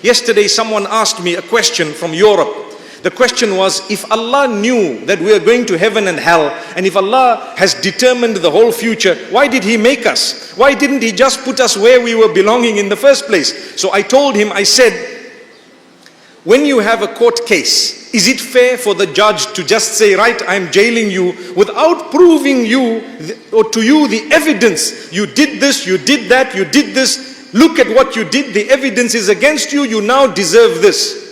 Yesterday someone asked me a question from Europe. The question was, if Allah knew that we are going to heaven and hell, and if Allah has determined the whole future, why did He make us? Why didn't He just put us where we were belonging in the first place? So I told him, I said, when you have a court case, is it fair for the judge to just say, right, I'm jailing you, without proving you or to you the evidence? You did this, you did that, you did this. Look at what you did. The evidence is against you. You now deserve this.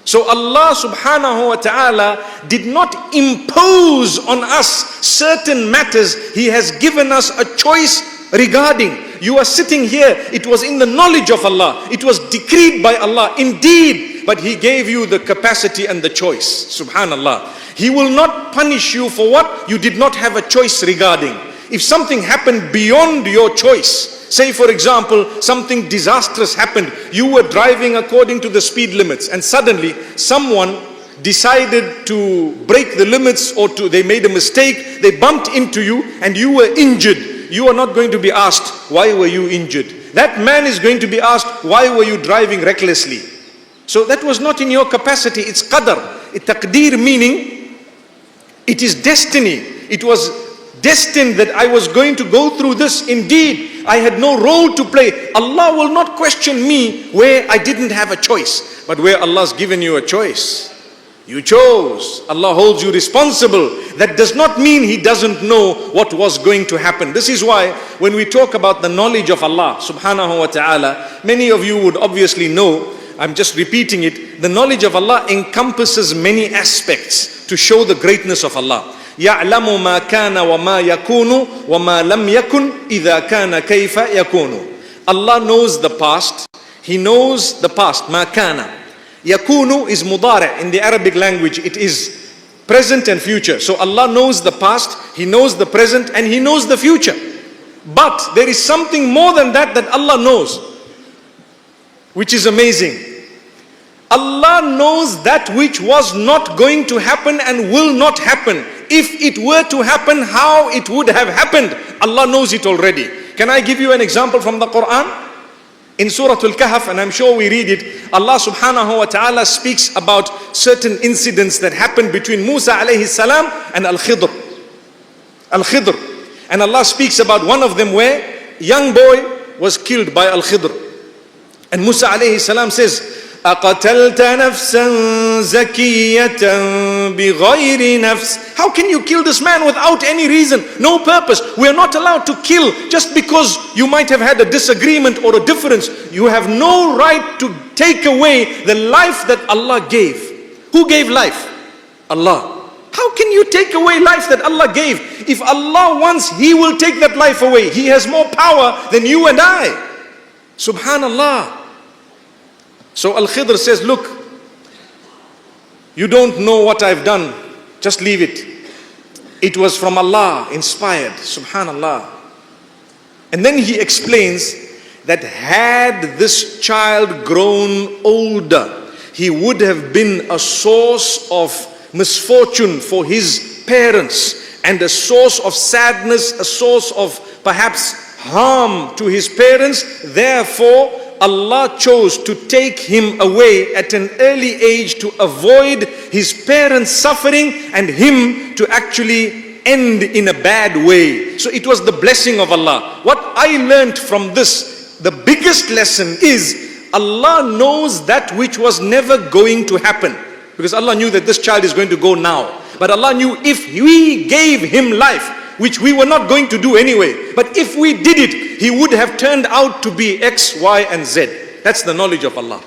So Allah subhanahu wa ta'ala did not impose on us certain matters. He has given us a choice regarding. You are sitting here. It was in the knowledge of Allah. It was decreed by Allah. Indeed. But He gave you the capacity and the choice. Subhanallah. He will not punish you for what you did not have a choice regarding. If something happened beyond your choice, say for example, something disastrous happened. You were driving according to the speed limits and suddenly someone decided to break the limits, or they made a mistake, they bumped into you and you were injured. You are not going to be asked, why were you injured? That man is going to be asked, why were you driving recklessly? So that was not in your capacity. It's qadar. Taqdeer meaning it is destiny. It was destined that I was going to go through this. Indeed, I had no role to play. Allah will not question me where I didn't have a choice. But where Allah's given you a choice, you chose. Allah holds you responsible. That does not mean He doesn't know what was going to happen. This is why when we talk about the knowledge of Allah subhanahu wa ta'ala, many of you would obviously know, I'm just repeating it, the knowledge of Allah encompasses many aspects to show the greatness of Allah. يَعْلَمُ مَا كَانَ وَمَا يَكُونُ وَمَا لَمْ يَكُنْ إِذَا كَانَ كَيْفَ يَكُونُ. Allah knows the past. He knows the past. مَا كَانَ. يَكُونُ is mudari'. In the Arabic language, it is present and future. So Allah knows the past, He knows the present, and He knows the future. But there is something more than that Allah knows, which is amazing. Allah knows that which was not going to happen and will not happen. If it were to happen, how it would have happened, Allah knows it already. Can I give you an example from the Quran? In Surah Al-Kahf, and I'm sure we read it, Allah subhanahu wa ta'ala speaks about certain incidents that happened between Musa alayhi salam and Al-Khidr. Al-Khidr. And Allah speaks about one of them where young boy was killed by Al-Khidr. And Musa alayhi salam says, أَقَتَلْتَ نَفْسًا زَكِيَّةً بِغَيْرِ نَفْسٍ. How can you kill this man without any reason, no purpose? We are not allowed to kill just because you might have had a disagreement or a difference. You have no right to take away the life that Allah gave. Who gave life? Allah. How can you take away life that Allah gave? If Allah wants, He will take that life away. He has more power than you and I. Subhanallah. So Al-Khidr says, look, you don't know what I've done. Just leave it. It was from Allah, inspired. Subhanallah. And then he explains that had this child grown older, he would have been a source of misfortune for his parents and a source of sadness, a source of perhaps harm to his parents. Therefore, Allah chose to take him away at an early age to avoid his parents suffering and him to actually end in a bad way. So it was the blessing of Allah. What I learned from this, the biggest lesson is Allah knows that which was never going to happen. Because Allah knew that this child is going to go now. But Allah knew if we gave him life, which we were not going to do anyway, but if we did it, he would have turned out to be X, Y, and Z. That's the knowledge of Allah.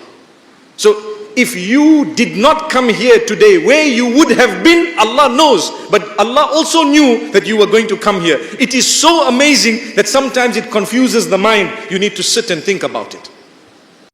So if you did not come here today, where you would have been, Allah knows. But Allah also knew that you were going to come here. It is so amazing that sometimes it confuses the mind. You need to sit and think about it.